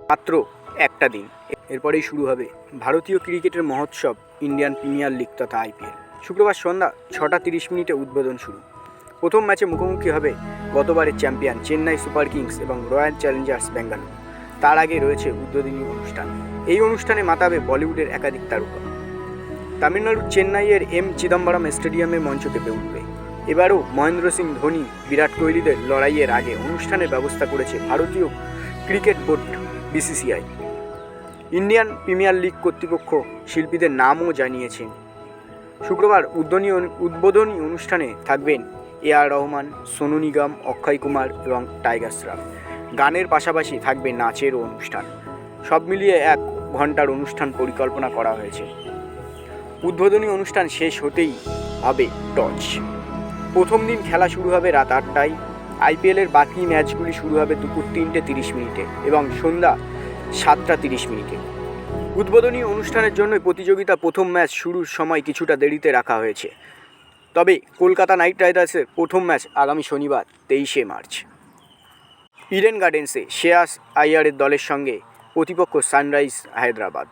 মাত্র একটা দিন, এরপরেই শুরু হবে ভারতীয় ক্রিকেটের মহোৎসব ইন্ডিয়ান প্রিমিয়ার লিগ তথা আইপিএল। শুক্রবার সন্ধ্যা 6:30 উদ্বোধন শুরু। প্রথম ম্যাচে মুখোমুখি হবে গতবারের চ্যাম্পিয়ন চেন্নাই সুপার কিংস এবং রয়্যাল চ্যালেঞ্জার্স বেঙ্গালুরু। তার আগে রয়েছে উদ্বোধনী অনুষ্ঠান। এই অনুষ্ঠানে মাতাবে বলিউডের একাধিক তারকা। তামিলনাড়ুর চেন্নাইয়ের চিদম্বরম স্টেডিয়ামে মঞ্চ কেঁপে উঠবে। এবারও মহেন্দ্র সিং ধোনি, বিরাট কোহলিদের লড়াইয়ের আগে অনুষ্ঠানের ব্যবস্থা করেছে ভারতীয় cricket board BCCI. Indian premier league কর্তৃপক্ষ শিল্পীদের নামও জানিয়েছেন। শুক্রবার উদ্বোধনী অনুষ্ঠানে থাকবেন এআর রহমান, সোনু নিগম, অক্ষয় কুমার এবং টাইগার শ্রফ। গানের পাশাপাশি থাকবে নাচেরও অনুষ্ঠান। সব মিলিয়ে 1 ঘন্টার অনুষ্ঠান পরিকল্পনা করা হয়েছে। উদ্বোধনী অনুষ্ঠান শেষ হতেই হবে টস। প্রথম দিন খেলা শুরু হবে রাত 8টায়। আইপিএলের বাকি ম্যাচগুলি শুরু হবে দুপুর 3:30 এবং সন্ধ্যা 7:30। উদ্বোধনী অনুষ্ঠানের জন্য প্রতিযোগিতা প্রথম ম্যাচ শুরুর সময় কিছুটা দেরিতে রাখা হয়েছে। তবে কলকাতা নাইট রাইডার্সের প্রথম ম্যাচ আগামী শনিবার 23শে মার্চ। ইডেন গার্ডেন্সে শ্রেয়াস আইয়ারের দলের সঙ্গে প্রতিপক্ষ সানরাইজ হায়দ্রাবাদ।